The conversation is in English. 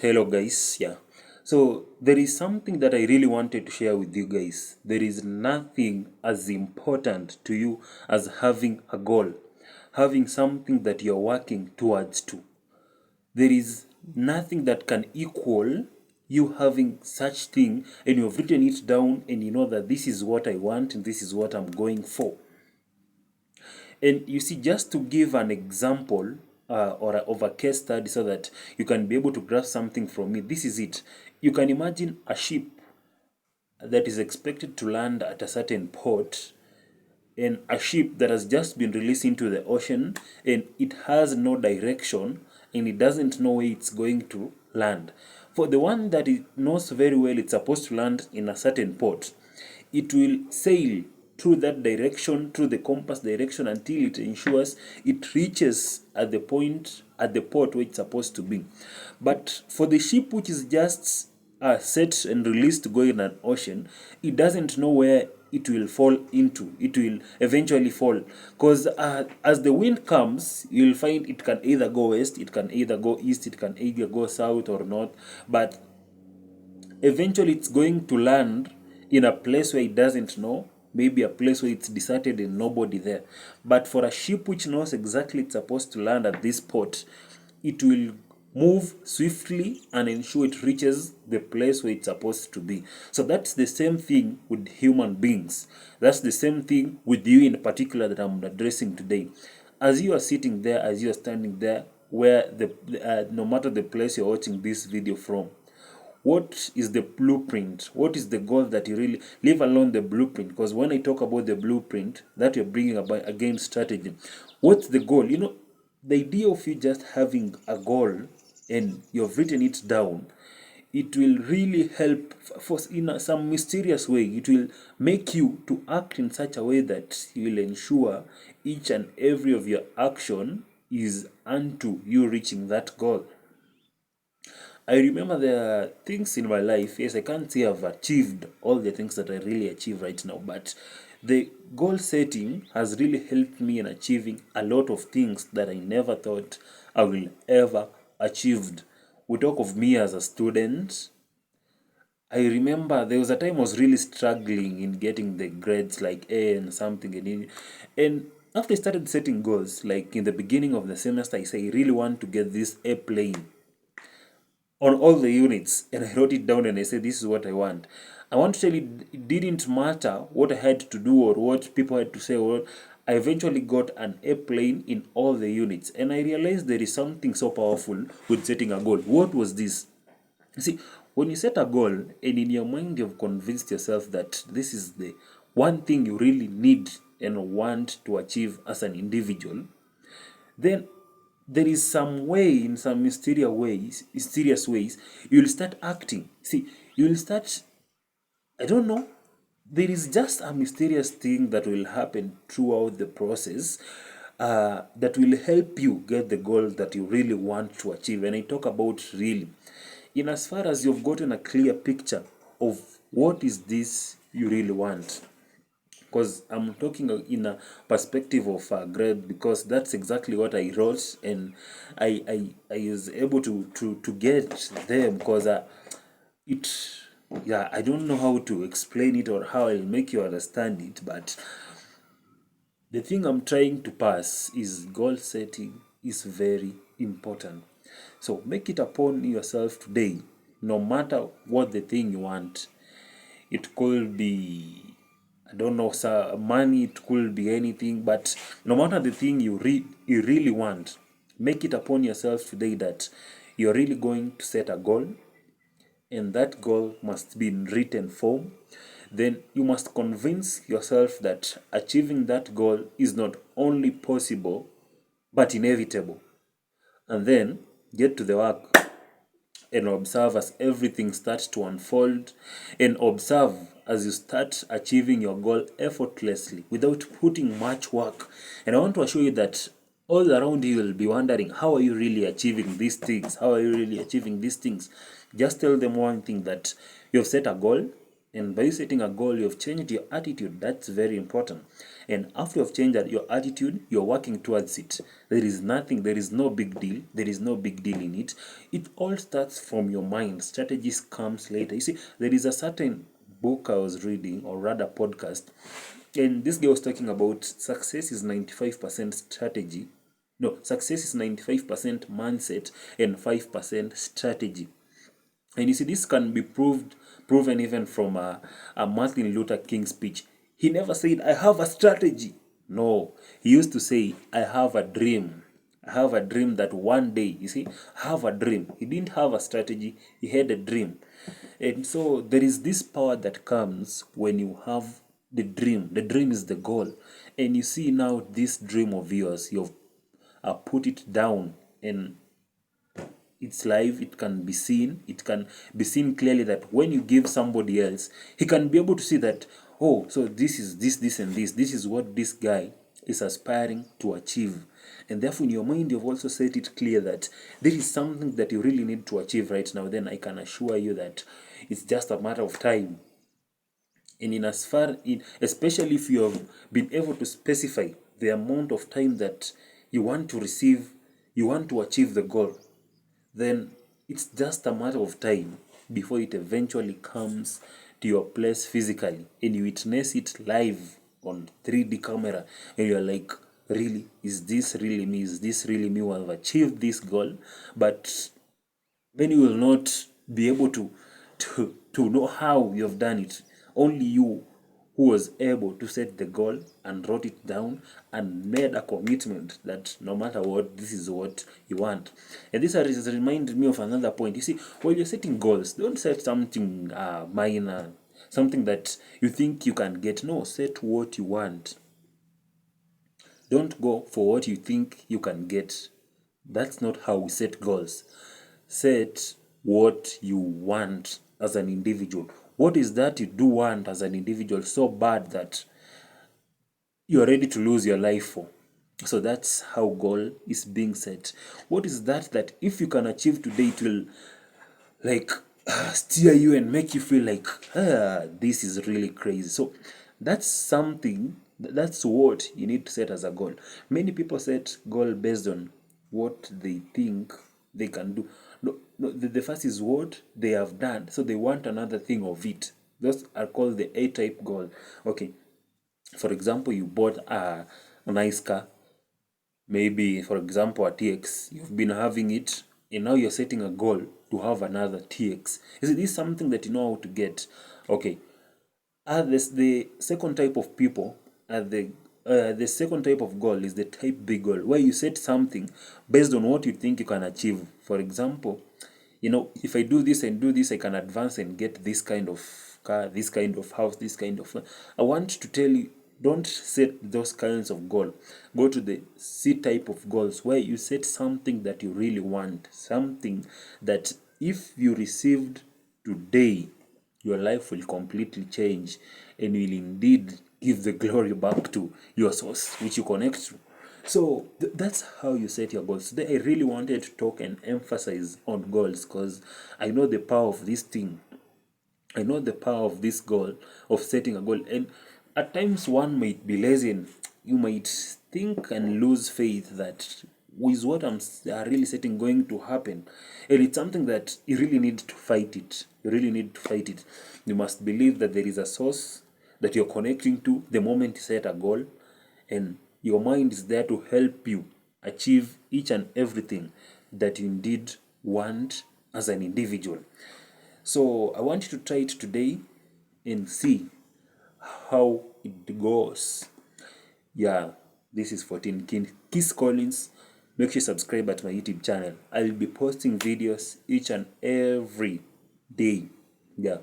Hello guys. So there is something that I really wanted to share with you guys. There is nothing as important to you as having a goal, having something that you're working towards to. There is nothing that can equal you having such thing and you've written it down and you know that this is what I want and this is what I'm going for. And you see, just to give an example of a case study so that you can be able to grasp something from me, this is it. You can imagine a ship that is expected to land at a certain port, and a ship that has just been released into the ocean and it has no direction and it doesn't know where it's going to land. For the one that it knows very well it's supposed to land in a certain port, it will sail through that direction, through the compass direction, until it ensures it reaches at the point, at the port where it's supposed to be. But for the ship which is just set and released to go in an ocean, it doesn't know where it will fall into. It will eventually fall. Because as the wind comes, you'll find it can either go west, it can either go east, it can either go south or north. But eventually it's going to land in a place where it doesn't know, maybe a place where it's deserted and nobody there. But for a ship which knows exactly it's supposed to land at this port, it will move swiftly and ensure it reaches the place where it's supposed to be. So that's the same thing with human beings. That's the same thing with you in particular that I'm addressing today. As you are sitting there, as you are standing there, where no matter the place you're watching this video from, what is the blueprint? What is the goal that you really leave alone the blueprint? Because when I talk about the blueprint that you're bringing about again strategy, what's the goal? You know, the idea of you just having a goal and you've written it down, it will really help for in some mysterious way. It will make you to act in such a way that you will ensure each and every of your action is unto you reaching that goal. I remember there are things in my life, yes, I can't say I've achieved all the things that I really achieve right now, but the goal setting has really helped me in achieving a lot of things that I never thought I will ever achieved. We talk of me as a student. I remember there was a time I was really struggling in getting the grades like A and something, and after I started setting goals, like in the beginning of the semester, I say I really want to get this A plane on all the units, and I wrote it down and I said this is what I want. I want to tell you it didn't matter what I had to do or what people had to say, or I eventually got an airplane in all the units, and I realized there is something so powerful with setting a goal. What was this? You see, when you set a goal and in your mind you've convinced yourself that this is the one thing you really need and want to achieve as an individual, then there is some way, in some mysterious ways, you'll start acting. See, you'll start, I don't know, there is just a mysterious thing that will happen throughout the process that will help you get the goal that you really want to achieve. And I talk about really, in as far as you've gotten a clear picture of what is this you really want, because I'm talking in a perspective of grade, because that's exactly what I wrote, and I was able to get them, because it, yeah, I don't know how to explain it or how I'll make you understand it, but the thing I'm trying to pass is goal setting is very important. So make it upon yourself today, no matter what the thing you want. It could be, I don't know, sir, money, it could be anything, but no matter the thing you really want, make it upon yourself today that you're really going to set a goal, and that goal must be in written form. Then you must convince yourself that achieving that goal is not only possible, but inevitable. And then get to the work and observe as everything starts to unfold, and observe as you start achieving your goal effortlessly without putting much work. And I want to assure you that all around you will be wondering, how are you really achieving these things? How are you really achieving these things? Just tell them one thing, that you've set a goal And by setting a goal, you've changed your attitude. That's very important. And after you've changed your attitude, you're working towards it. There is no big deal. There is no big deal in it. It all starts from your mind. Strategies comes later. You see, there is a certain book I was reading, or rather podcast, and this guy was talking about success is 95% strategy. No, success is 95% mindset and 5% strategy. And you see, this can be proven even from a Martin Luther King speech. He never said, I have a strategy. No, he used to say, I have a dream. I have a dream that one day, you see, I have a dream. He didn't have a strategy, he had a dream. And so there is this power that comes when you have the dream. The dream is the goal. And you see now this dream of yours, you've put it down, and it's live. It can be seen. It can be seen clearly that when you give somebody else, he can be able to see that, oh, so this is this and this. This is what this guy is aspiring to achieve. And therefore, in your mind, you've also set it clear that there is something that you really need to achieve right now. Then I can assure you that it's just a matter of time. And in as far in, especially if you have been able to specify the amount of time that you want to receive, you want to achieve the goal, then it's just a matter of time before it eventually comes to your place physically, and you witness it live on 3D camera, and you're like, really, is this really me? Is this really me who have achieved this goal? But then you will not be able to know how you have done it. Only you who was able to set the goal and wrote it down and made a commitment that no matter what, this is what you want. And this has reminded me of another point. You see, when you're setting goals, don't set something minor, something that you think you can get. No, set what you want. Don't go for what you think you can get. That's not how we set goals. Set what you want as an individual. What is that you do want as an individual so bad that you're ready to lose your life for? So that's how goal is being set. What is that if you can achieve today, it will like steer you and make you feel like, this is really crazy. So that's something, that's what you need to set as a goal. Many people set goal based on what they think they can do. No, the first is what they have done, so they want another thing of it. Those are called the A-type goal. Okay, for example, you bought a nice car, maybe for example a TX. You've been having it, and now you're setting a goal to have another TX. Is this something that you know how to get? Okay, the second type of people are the second type of goal is the type B goal, where you set something based on what you think you can achieve. For example, if I do this and do this, I can advance and get this kind of car, this kind of house, this kind of. I want to tell you, don't set those kinds of goal. Go to the C type of goals, where you set something that you really want, something that if you received today, your life will completely change and will indeed give the glory back to your source, which you connect to. So that's how you set your goals. Today, I really wanted to talk and emphasize on goals because I know the power of this thing. I know the power of this goal, of setting a goal. And at times, one might be lazy and you might think and lose faith that is what I'm really setting going to happen. And it's something that you really need to fight it. You really need to fight it. You must believe that there is a source that you're connecting to the moment you set a goal, and your mind is there to help you achieve each and everything that you indeed want as an individual. So I want you to try it today and see how it goes. Yeah, this is 14 Kiss Collins. Make sure you subscribe at my YouTube channel. I'll be posting videos each and every day. Yeah.